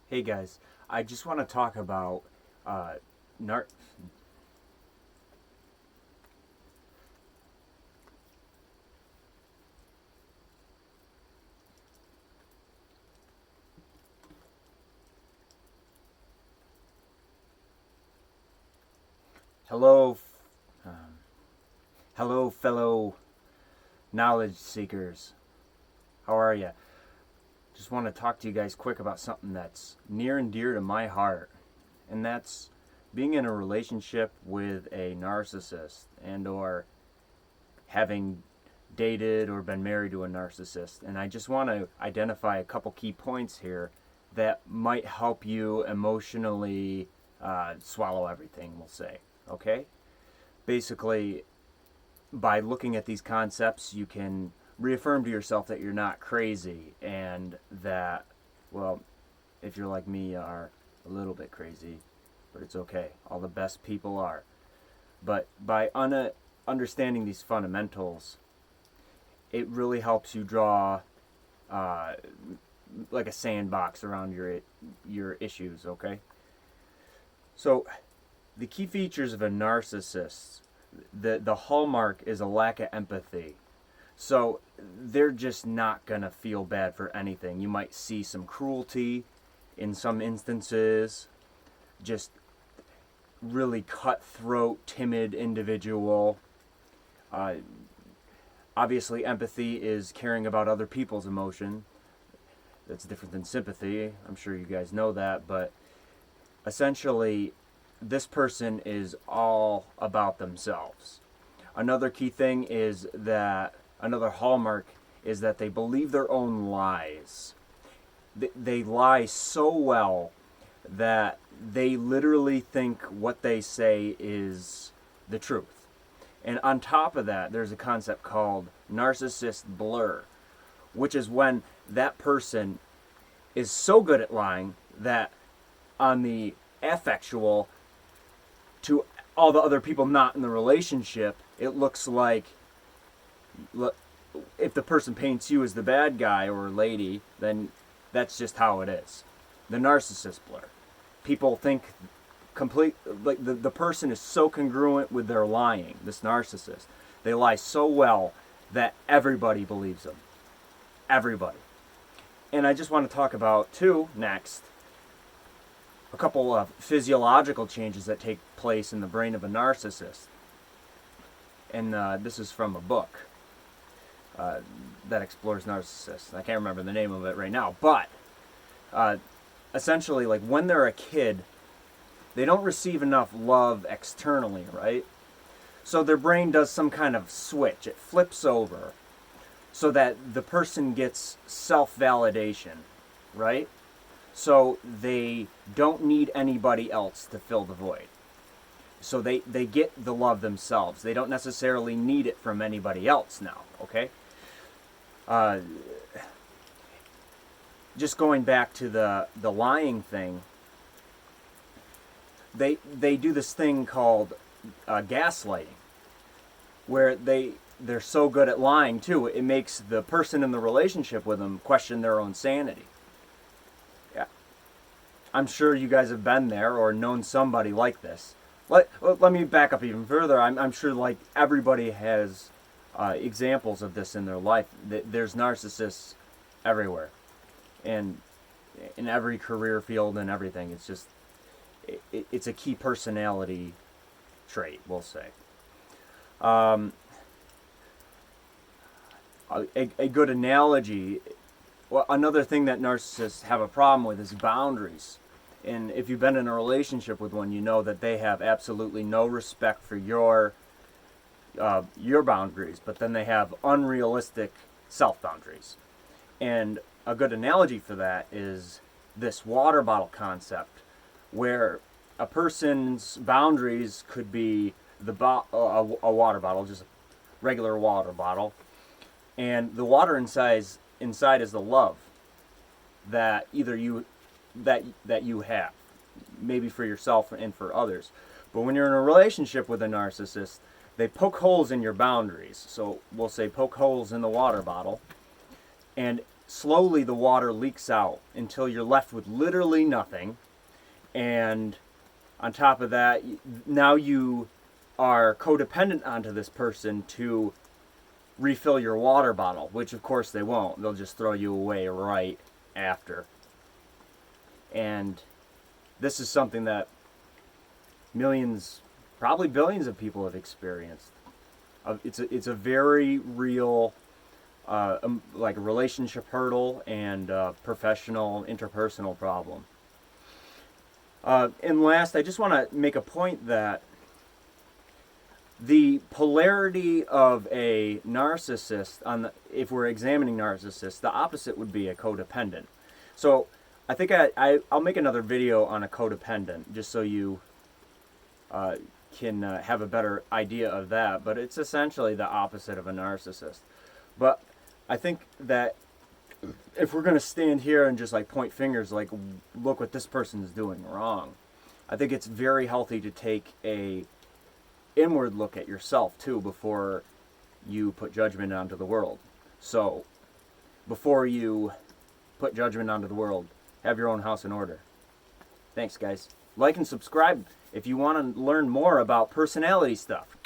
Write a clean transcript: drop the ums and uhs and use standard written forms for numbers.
Hey guys, I just want to talk about uh, nar- hello, hello, fellow knowledge seekers. How are you? Just want to talk to you guys quick about something that's near and dear to my heart, and that's being in a relationship with a narcissist and/or having dated or been married to a narcissist. And I just want to identify a couple key points here that might help you emotionally swallow everything, we'll say. Okay? Basically, by looking at these concepts, you can reaffirm to yourself that you're not crazy and that, well, if you're like me, you are a little bit crazy, but it's okay. All the best people are. But by understanding these fundamentals, it really helps you draw uh, like a sandbox around your issues. Okay, so the key features of a narcissist, the hallmark is a lack of empathy. So they're just not gonna feel bad for anything. You might see some cruelty in some instances, just really cutthroat, timid individual. Uh, Obviously, empathy is caring about other people's emotion. That's different than sympathy. I'm sure you guys know that, but essentially, this person is all about themselves. Another key thing is that another hallmark is that they believe their own lies. They lie so well that they literally think what they say is the truth. And on top of that, there's a concept called narcissist blur, which is when that person is so good at lying that on the affectual to all the other people not in the relationship, it looks like if the person paints you as the bad guy or lady, then that's just how it is. The narcissist blur. People think complete like the person is so congruent with their lying, this narcissist. They lie so well that everybody believes them. Everybody. And I just want to talk about too next a couple of physiological changes that take place in the brain of a narcissist. And this is from a book that explores narcissists. I can't remember the name of it right now, but essentially, like when they're a kid, they don't receive enough love externally, right? So their brain does some kind of switch. It flips over so that the person gets self-validation, right? So they don't need anybody else to fill the void. So they get the love themselves. They don't necessarily need it from anybody else now, okay? Uh, just going back to the lying thing, they do this thing called gaslighting, where they're so good at lying too, it makes the person in the relationship with them question their own sanity. Yeah, I'm sure you guys have been there or known somebody like this. Let me back up even further. I'm sure like everybody has examples of this in their life. There's narcissists everywhere, and in every career field and everything. It's just it's a key personality trait, we'll say. Um, a good analogy. Well, another thing that narcissists have a problem with is boundaries. And if you've been in a relationship with one, you know that they have absolutely no respect for your boundaries, but then they have unrealistic self boundaries. And a good analogy for that is this water bottle concept, where a person's boundaries could be a water bottle, just a regular water bottle, and the water inside is the love that either that you have, maybe for yourself and for others. But when you're in a relationship with a narcissist, they poke holes in your boundaries. So we'll say poke holes in the water bottle, and slowly the water leaks out until you're left with literally nothing. And on top of that, now you are codependent onto this person to refill your water bottle, which of course they won't. They'll just throw you away right after. And this is something that millions, probably billions of people have experienced. It's a very real, like a relationship hurdle and professional, interpersonal problem. And last, I just want to make a point that the polarity of a narcissist, if we're examining narcissists, the opposite would be a codependent. So I think I'll make another video on a codependent, just so you can have a better idea of that. But it's essentially the opposite of a narcissist. But I think that if we're going to stand here and just like point fingers, like, look what this person is doing wrong, I think it's very healthy to take a inward look at yourself too before you put judgment onto the world. So before you put judgment onto the world, have your own house in order. Thanks, guys. Like and subscribe if you want to learn more about personality stuff.